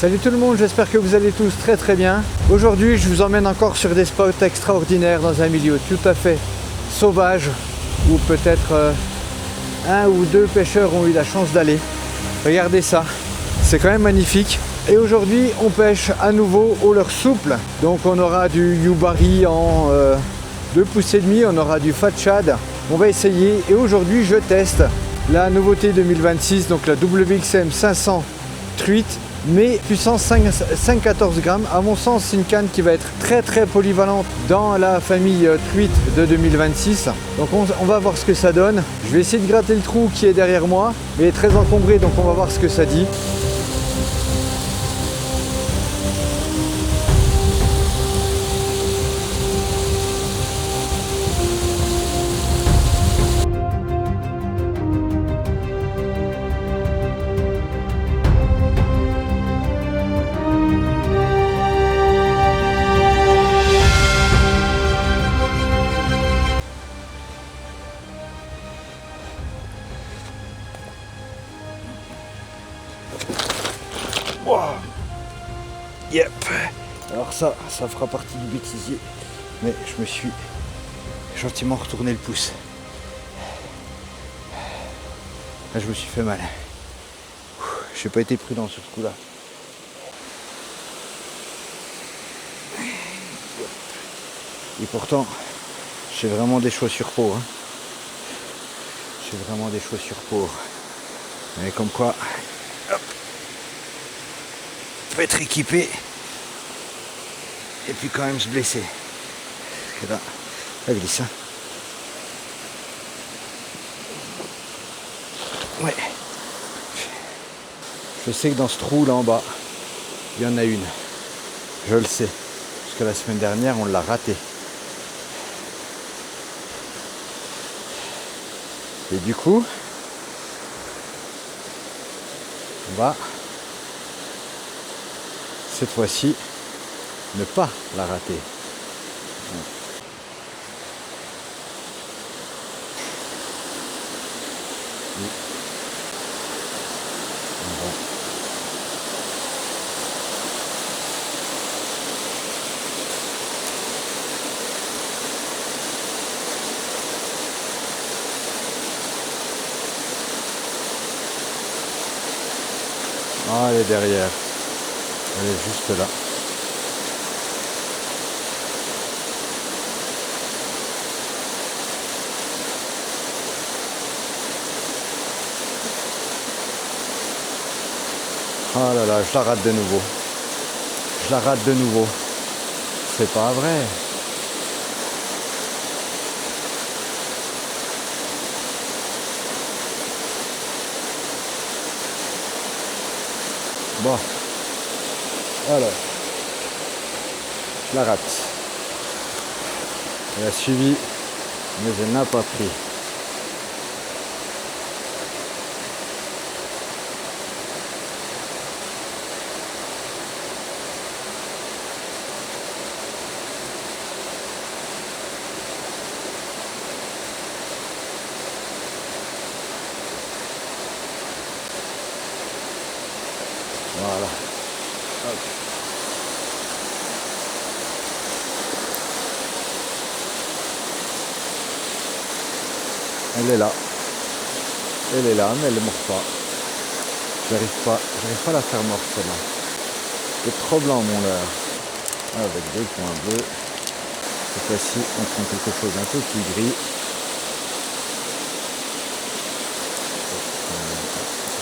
Salut tout le monde, j'espère que vous allez tous très très bien. Aujourd'hui, je vous emmène encore sur des spots extraordinaires dans un milieu tout à fait sauvage où peut-être un ou deux pêcheurs ont eu la chance d'aller. Regardez ça, c'est quand même magnifique. Et aujourd'hui, on pêche à nouveau au leurre souple. Donc on aura du yubari en 2 pouces et demi, on aura du fat shad. On va essayer et aujourd'hui, je teste la nouveauté 2026, donc la WXM 500 truite, mais puissance 5,14 grammes. À mon sens, c'est une canne qui va être très très polyvalente dans la famille truite de 2026. Donc on va voir ce que ça donne. Je vais essayer de gratter le trou qui est derrière moi, mais il est très encombré, donc on va voir ce que ça dit. Wow. Yep. Alors ça fera partie du bêtisier, mais je me suis gentiment retourné le pouce. Là, je me suis fait mal. Je n'ai pas été prudent sur ce coup-là. Et pourtant, j'ai vraiment des chaussures pour. Hein. J'ai vraiment des chaussures pour. Mais comme quoi, hop, peut être équipé et puis quand même se blesser. Parce que là, ça glisse. Hein. Ouais. Je sais que dans ce trou là en bas, il y en a une. Je le sais. Parce que la semaine dernière, on l'a raté. Et du coup, on va cette fois-ci ne pas la rater. Ah, elle est derrière. Elle est juste là. Oh là là, je la rate de nouveau. Je la rate de nouveau. C'est pas vrai. Bon. Alors. Je la rate. Elle a suivi, mais elle n'a pas pris. Voilà. Hop. Elle est là. Elle est là, mais elle ne mord pas. J'arrive pas à la faire mordre celle-là. C'est trop blanc mon leurre. Avec 2 points bleus. Cette fois-ci, on prend quelque chose un peu plus gris.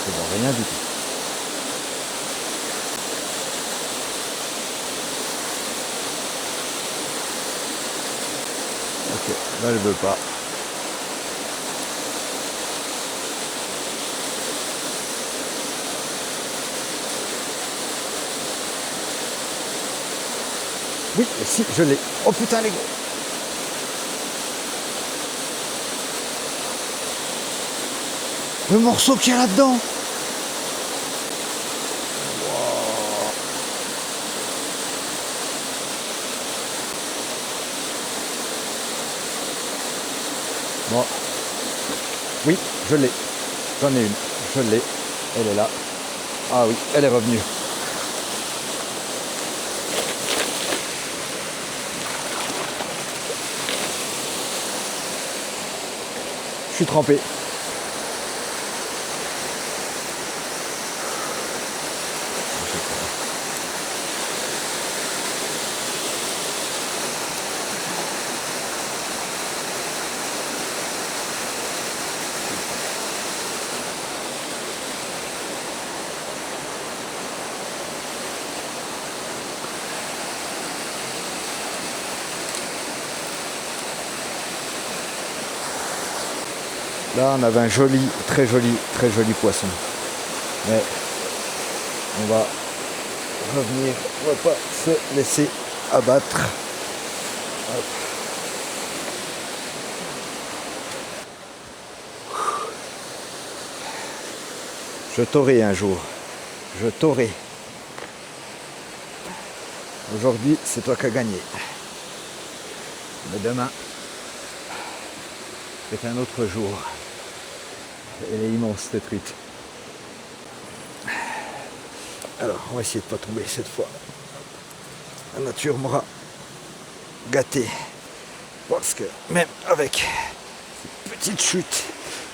Je ne vois rien du tout. Ok, là elle veut pas. Oui, si, je l'ai. Oh putain les gars. Le morceau qu'il y a là-dedans. Bon. Oui, je l'ai. J'en ai une. Je l'ai. Elle est là. Ah oui, elle est revenue. suis trempé. Là, on avait un très joli poisson. Mais on va revenir, on va pas se laisser abattre. Hop. Je t'aurai un jour. Je t'aurai. Aujourd'hui, c'est toi qui as gagné. Mais demain, c'est un autre jour. Elle est immense cette truite. Alors, on va essayer de ne pas tomber cette fois. La nature m'aura gâté. Parce que même avec cette petite chute,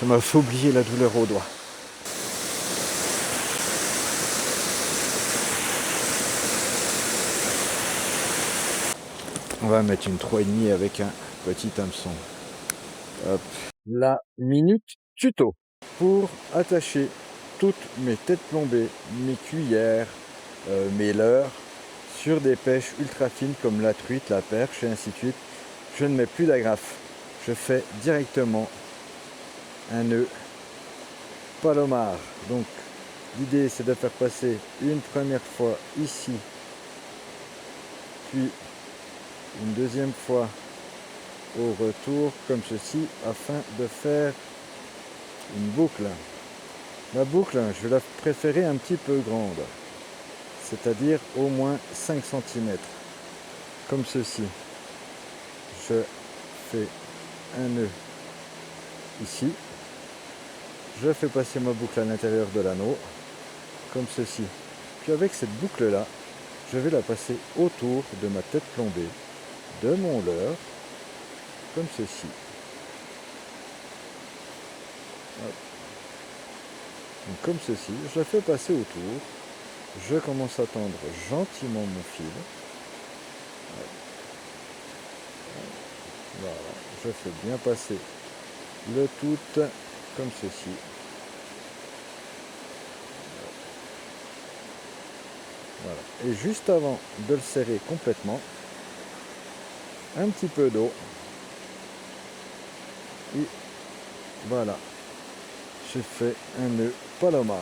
ça m'a fait oublier la douleur au doigt. On va mettre une 3,5 avec un petit hameçon. Hop. La minute tuto pour attacher toutes mes têtes plombées, mes cuillères, mes leurres sur des pêches ultra fines comme la truite, la perche et ainsi de suite. Je ne mets plus d'agrafe. Je fais directement un nœud palomar. Donc l'idée c'est de faire passer une première fois ici, puis une deuxième fois au retour comme ceci afin de faire une boucle. La boucle, je vais la préférer un petit peu grande, c'est-à-dire au moins 5 cm, comme ceci. Je fais un nœud ici, je fais passer ma boucle à l'intérieur de l'anneau, comme ceci. Puis avec cette boucle-là, je vais la passer autour de ma tête plombée, de mon leurre, comme ceci. Hop. Donc comme ceci, je la fais passer autour, je commence à tendre gentiment mon fil. Voilà, je fais bien passer le tout comme ceci. Voilà. Et juste avant de le serrer complètement, un petit peu d'eau. Et voilà, j'ai fait un nœud palomar.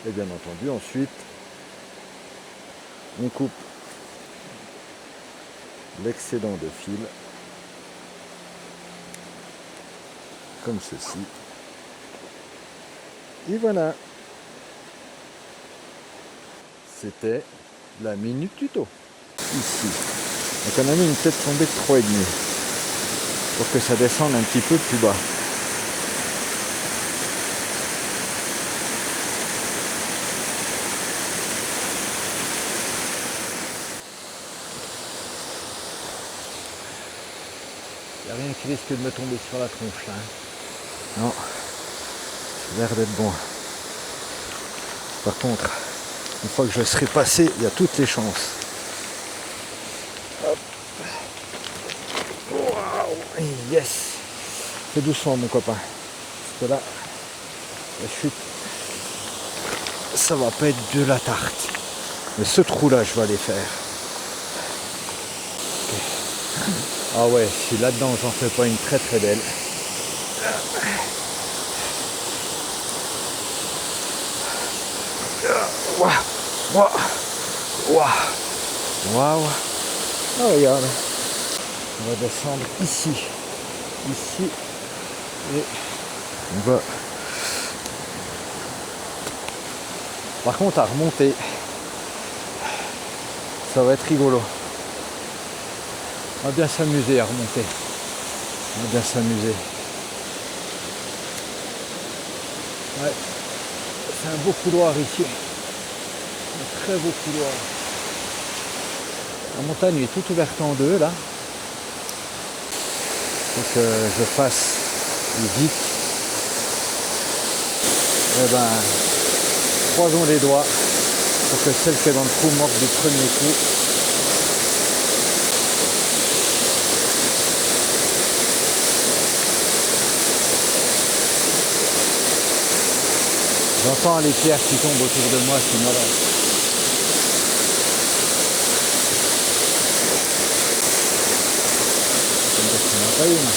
Et bien entendu, ensuite, on coupe l'excédent de fil, comme ceci. Et voilà, c'était la minute tuto. Ici, donc on a mis une tête tombée de 3,5 pour que ça descende un petit peu plus bas. Il n'y a rien qui risque de me tomber sur la tronche là. Non, ça a l'air d'être bon. Par contre, une fois que je serai passé, il y a toutes les chances. Hop. Wow. Yes. Fais doucement mon copain. Parce que là, la chute, ça va pas être de la tarte. Mais ce trou là, je vais aller faire. Okay. Ah ouais, si là-dedans j'en fais pas une très très belle. Waouh, waouh, waouh, waouh. Oh regarde, on va descendre ici, et on va. Par contre, à remonter, ça va être rigolo. On va bien s'amuser à remonter. On va bien s'amuser. Ouais, c'est un beau couloir ici. Un très beau couloir. La montagne est toute ouverte en deux là. Il faut que je fasse vite. Et ben, croisons les doigts pour que celle qui est dans le trou morte du premier coup. J'entends les pierres qui tombent autour de moi, c'est malade. Il n'y en a pas une.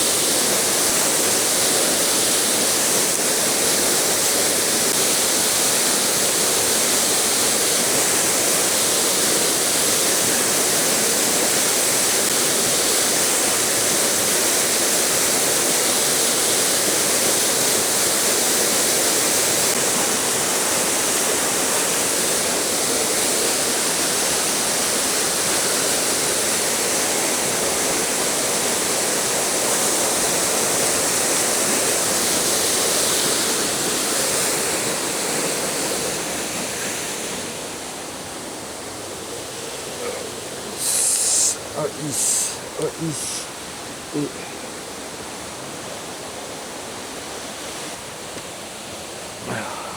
Et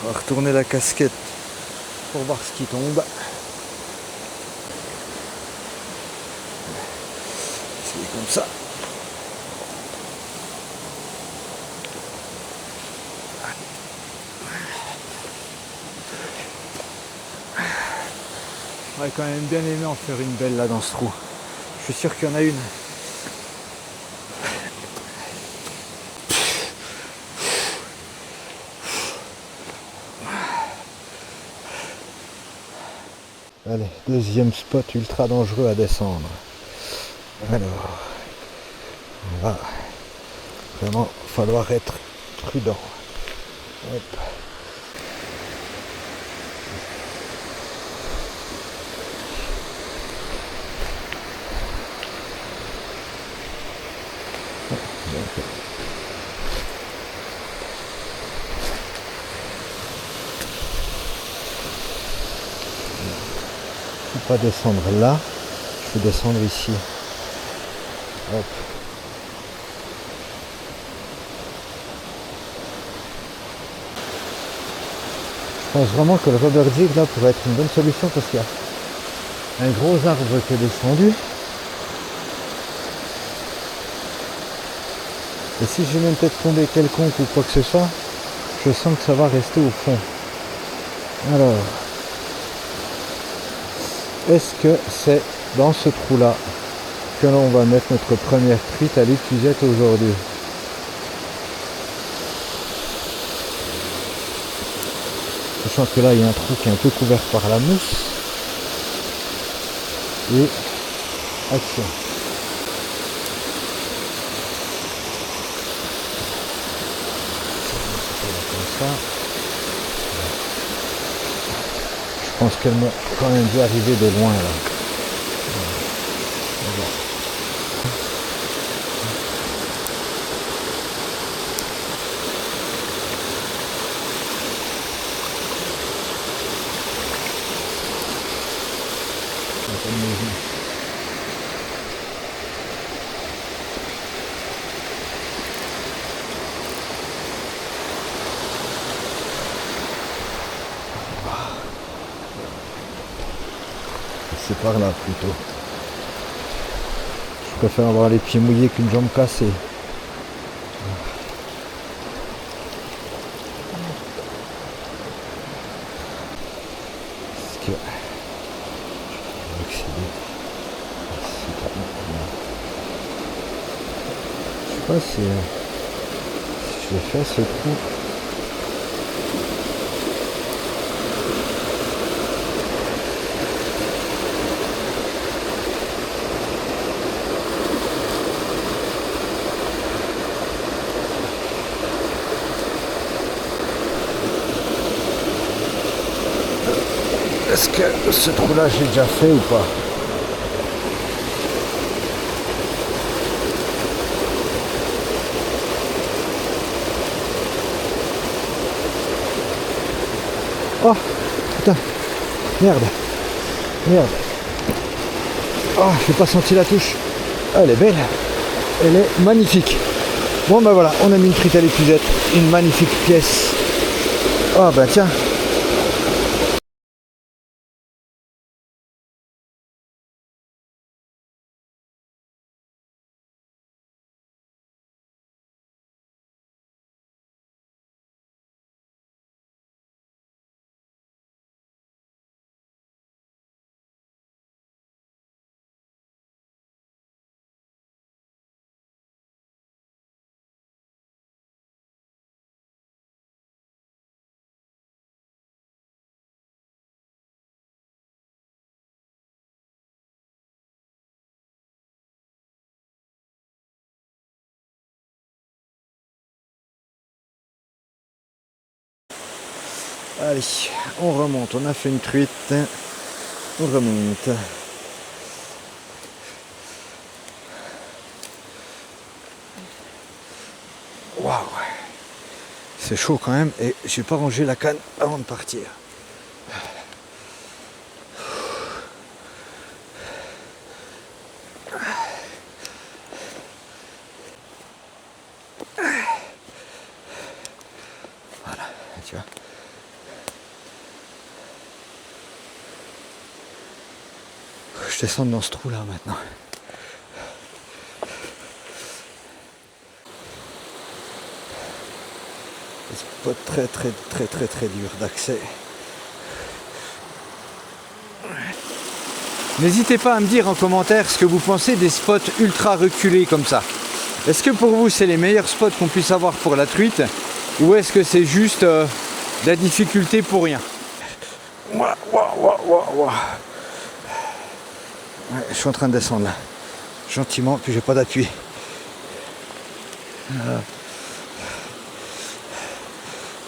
on va retourner la casquette pour voir ce qui tombe. C'est comme ça. J'aurais quand même bien aimé en faire une belle là dans ce trou. Je suis sûr qu'il y en a une. Allez, deuxième spot ultra dangereux à descendre. Alors, on va vraiment falloir être prudent. Hop. Je ne peux pas descendre là, je peux descendre ici. Hop. Je pense vraiment que le rubber jig là pourrait être une bonne solution parce qu'il y a un gros arbre qui est descendu. Et si j'ai même peut-être tombé quelconque ou quoi que ce soit, je sens que ça va rester au fond. Alors, est-ce que c'est dans ce trou-là que l'on va mettre notre première truite à l'épuisette aujourd'hui? Sachant que là, il y a un trou qui est un peu couvert par la mousse. Et action. Comme ça. Je pense qu'elles m'ont quand même dû arriver de loin là. C'est par là plutôt. Je préfère avoir les pieds mouillés qu'une jambe cassée. Est-ce que je vais accéder? Je sais pas si je l'ai fait à ce coup. Est-ce que ce trou-là j'ai déjà fait ou pas? Oh putain, merde, merde. Oh, j'ai pas senti la touche. Elle est belle, elle est magnifique. Bon ben voilà, on a mis une truite à l'épuisette, une magnifique pièce. Oh ben tiens. Allez, on remonte, on a fait une truite, on remonte. Waouh, c'est chaud quand même et j'ai pas rangé la canne avant de partir. Voilà, tu vois. Je descends dans ce trou là maintenant. Spot très dur d'accès. N'hésitez pas à me dire en commentaire ce que vous pensez des spots ultra reculés comme ça. Est-ce que pour vous c'est les meilleurs spots qu'on puisse avoir pour la truite ou est-ce que c'est juste de la difficulté pour rien? Ouais, je suis en train de descendre là, gentiment, puis j'ai pas d'appui.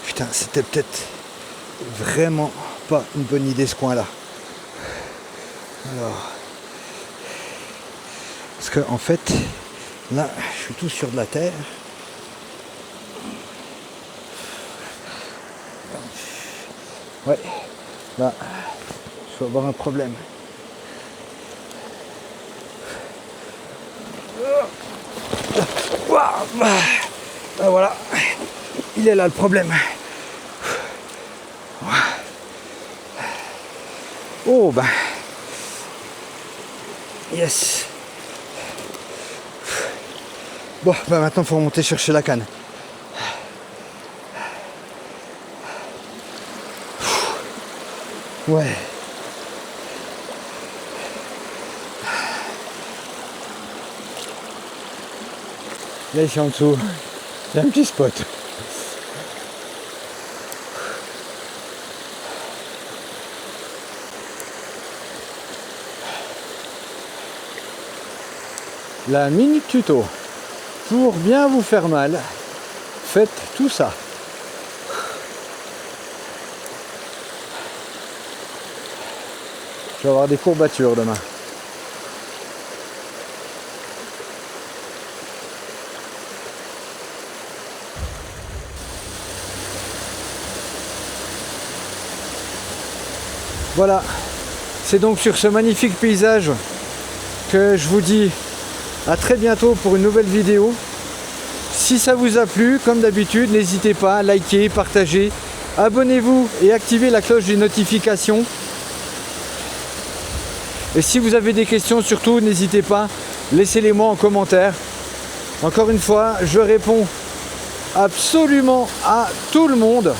Putain, c'était peut-être vraiment pas une bonne idée ce coin là. Alors, parce que en fait, là, je suis tout sur de la terre. Ouais, là, je vais avoir un problème. Ah, voilà, il est là le problème. Oh ben, yes. Bon, ben maintenant il faut remonter chercher la canne. Ouais. Là, je suis en dessous. C'est un petit spot. La minute tuto. Pour bien vous faire mal, faites tout ça. Je vais avoir des courbatures demain. Voilà, c'est donc sur ce magnifique paysage que je vous dis à très bientôt pour une nouvelle vidéo. Si ça vous a plu, comme d'habitude, n'hésitez pas à liker, partager, abonnez-vous et activez la cloche des notifications. Et si vous avez des questions, surtout, n'hésitez pas, laissez-les moi en commentaire. Encore une fois, je réponds absolument à tout le monde.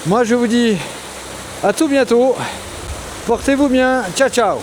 Moi, je vous dis à tout bientôt. Portez-vous bien. Ciao, ciao.